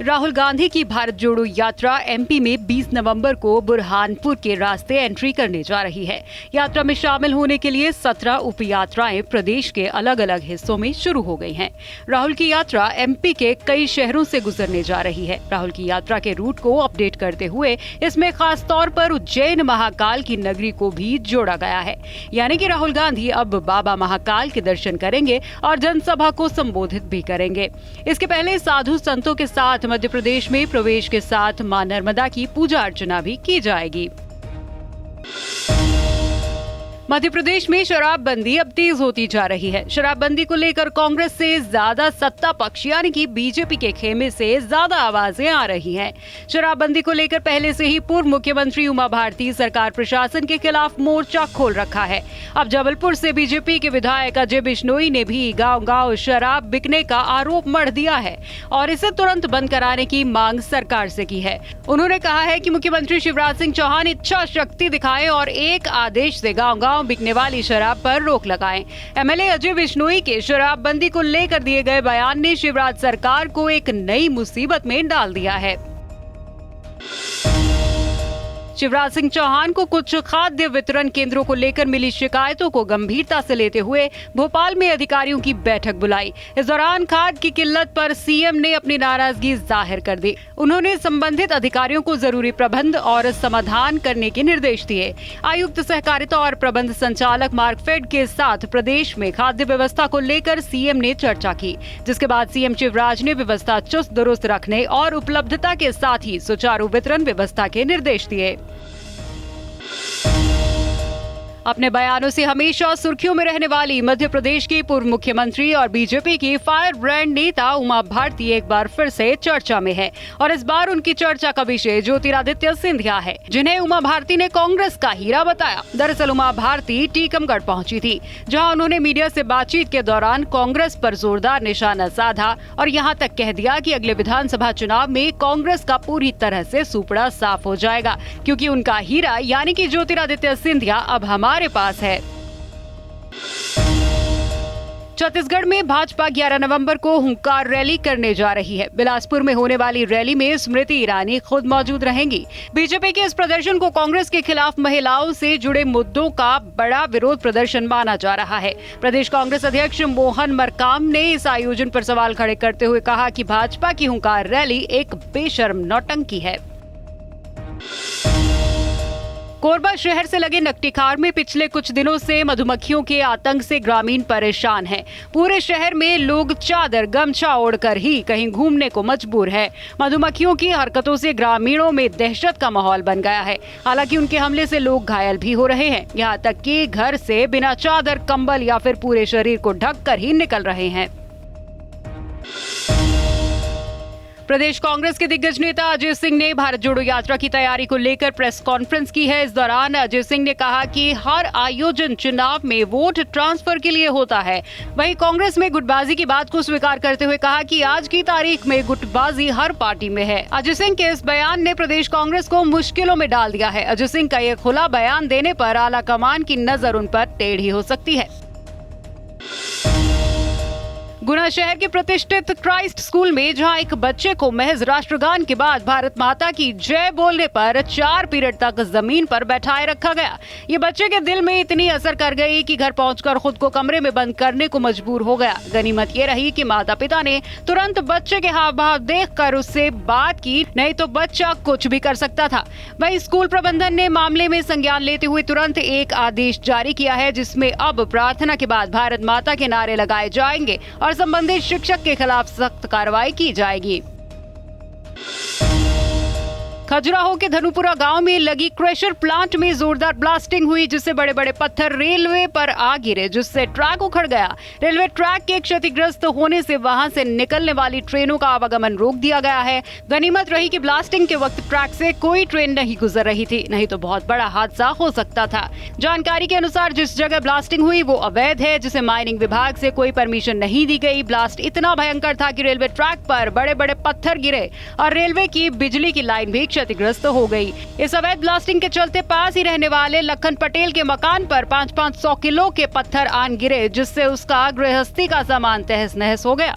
राहुल गांधी की भारत जोड़ो यात्रा एमपी में 20 नवंबर को बुरहानपुर के रास्ते एंट्री करने जा रही है। यात्रा में शामिल होने के लिए 17 उप यात्राएं प्रदेश के अलग अलग हिस्सों में शुरू हो गई हैं। राहुल की यात्रा एमपी के कई शहरों से गुजरने जा रही है। राहुल की यात्रा के रूट को अपडेट करते हुए इसमें खास तौर पर उज्जैन महाकाल की नगरी को भी जोड़ा गया है। यानी कि राहुल गांधी अब बाबा महाकाल के दर्शन करेंगे और जनसभा को संबोधित भी करेंगे। इसके पहले साधु संतों के साथ मध्य प्रदेश में प्रवेश के साथ मां नर्मदा की पूजा अर्चना भी की जाएगी। मध्य प्रदेश में शराबबंदी अब तेज होती जा रही है। शराबबंदी को लेकर कांग्रेस से ज्यादा सत्ता पक्ष यानी कि बीजेपी के खेमे से ज्यादा आवाजें आ रही हैं। शराबबंदी को लेकर पहले से ही पूर्व मुख्यमंत्री उमा भारती सरकार प्रशासन के खिलाफ मोर्चा खोल रखा है। अब जबलपुर से बीजेपी के विधायक अजय बिश्नोई ने भी गांव-गांव शराब बिकने का आरोप मढ़ दिया है और इसे तुरंत बंद कराने की मांग सरकार से की है। उन्होंने कहा है कि मुख्यमंत्री शिवराज सिंह चौहान इच्छा शक्ति दिखाएं और एक आदेश से गांव-गांव बिकने वाली शराब पर रोक लगाएं। एमएलए अजय बिश्नोई के शराबबंदी को लेकर दिए गए बयान ने शिवराज सरकार को एक नई मुसीबत में डाल दिया है। शिवराज सिंह चौहान को कुछ खाद्य वितरण केंद्रों को लेकर मिली शिकायतों को गंभीरता से लेते हुए भोपाल में अधिकारियों की बैठक बुलाई। इस दौरान खाद की किल्लत पर सीएम ने अपनी नाराजगी जाहिर कर दी। उन्होंने संबंधित अधिकारियों को जरूरी प्रबंध और समाधान करने के निर्देश दिए। आयुक्त सहकारिता और प्रबंध संचालक मार्कफेड के साथ प्रदेश में खाद्य व्यवस्था को लेकर सीएम ने चर्चा की, जिसके बाद सीएम शिवराज ने व्यवस्था चुस्त दुरुस्त रखने और उपलब्धता के साथ ही सुचारू वितरण व्यवस्था के निर्देश दिए। अपने बयानों से हमेशा सुर्खियों में रहने वाली मध्य प्रदेश की पूर्व मुख्यमंत्री और बीजेपी की फायर ब्रांड नेता उमा भारती एक बार फिर से चर्चा में है और इस बार उनकी चर्चा का विषय ज्योतिरादित्य सिंधिया है, जिन्हें उमा भारती ने कांग्रेस का हीरा बताया। दरअसल उमा भारती टीकमगढ़ पहुंची थी, जहां उन्होंने मीडिया से बातचीत के दौरान कांग्रेस पर जोरदार निशाना साधा और यहां तक कह दिया कि अगले विधानसभा चुनाव में कांग्रेस का पूरी तरह से सुपड़ा साफ हो जाएगा, क्योंकि उनका हीरा यानी कि ज्योतिरादित्य सिंधिया अब हमारे पास है। छत्तीसगढ़ में भाजपा 11 नवंबर को हुंकार रैली करने जा रही है। बिलासपुर में होने वाली रैली में स्मृति ईरानी खुद मौजूद रहेंगी। बीजेपी के इस प्रदर्शन को कांग्रेस के खिलाफ महिलाओं से जुड़े मुद्दों का बड़ा विरोध प्रदर्शन माना जा रहा है। प्रदेश कांग्रेस अध्यक्ष मोहन मरकाम ने इस आयोजन पर सवाल खड़े करते हुए कहा कि भाजपा की हुंकार रैली एक बेशर्म नौटंकी है। कोरबा शहर से लगे नकटीखार में पिछले कुछ दिनों से मधुमक्खियों के आतंक से ग्रामीण परेशान हैं। पूरे शहर में लोग चादर गमछा ओढ़कर ही कहीं घूमने को मजबूर है। मधुमक्खियों की हरकतों से ग्रामीणों में दहशत का माहौल बन गया है। हालांकि उनके हमले से लोग घायल भी हो रहे हैं। यहाँ तक कि घर से बिना चादर, कंबल या फिर पूरे शरीर को ढककर ही निकल रहे हैं। प्रदेश कांग्रेस के दिग्गज नेता अजय सिंह ने भारत जोड़ो यात्रा की तैयारी को लेकर प्रेस कॉन्फ्रेंस की है। इस दौरान अजय सिंह ने कहा कि हर आयोजन चुनाव में वोट ट्रांसफर के लिए होता है। वहीं कांग्रेस में गुटबाजी की बात को स्वीकार करते हुए कहा कि आज की तारीख में गुटबाजी हर पार्टी में है। अजय सिंह के इस बयान ने प्रदेश कांग्रेस को मुश्किलों में डाल दिया है। अजय सिंह का ये खुला बयान देने पर आला कमान की नजर उन पर टेढ़ी हो सकती है। गुना शहर के प्रतिष्ठित क्राइस्ट स्कूल में जहां एक बच्चे को महज राष्ट्रगान के बाद भारत माता की जय बोलने पर 4 पीरियड तक जमीन पर बैठाए रखा गया। ये बच्चे के दिल में इतनी असर कर गई कि घर पहुंचकर खुद को कमरे में बंद करने को मजबूर हो गया। गनीमत ये रही कि माता पिता ने तुरंत बच्चे के हाव भाव देखकर उससे बात की, नहीं तो बच्चा कुछ भी कर सकता था। वहीं स्कूल प्रबंधन ने मामले में संज्ञान लेते हुए तुरंत एक आदेश जारी किया है, जिसमें अब प्रार्थना के बाद भारत माता के नारे लगाए जाएंगे और संबंधित शिक्षक के खिलाफ सख्त कार्रवाई की जाएगी। खजुराहो के धनुपुरा गांव में लगी क्रेशर प्लांट में जोरदार ब्लास्टिंग हुई, जिससे बड़े बड़े पत्थर रेलवे पर आ गिरे, जिससे ट्रैक उखड़ गया। रेलवे ट्रैक के क्षतिग्रस्त होने से वहां से निकलने वाली ट्रेनों का आवागमन रोक दिया गया है। गनीमत रही कि ब्लास्टिंग के वक्त ट्रैक से कोई ट्रेन नहीं गुजर रही थी, नहीं तो बहुत बड़ा हादसा हो सकता था। जानकारी के अनुसार जिस जगह ब्लास्टिंग हुई वो अवैध है, जिसे माइनिंग विभाग से कोई परमिशन नहीं दी गई। ब्लास्ट इतना भयंकर था कि रेलवे ट्रैक पर बड़े बड़े पत्थर गिरे और रेलवे की बिजली की लाइन भी क्षतिग्रस्त हो गई। इस अवैध ब्लास्टिंग के चलते पास ही रहने वाले लखन पटेल के मकान पर 500 किलो के पत्थर आन गिरे, जिससे उसका गृहस्थी का सामान तहस नहस हो गया।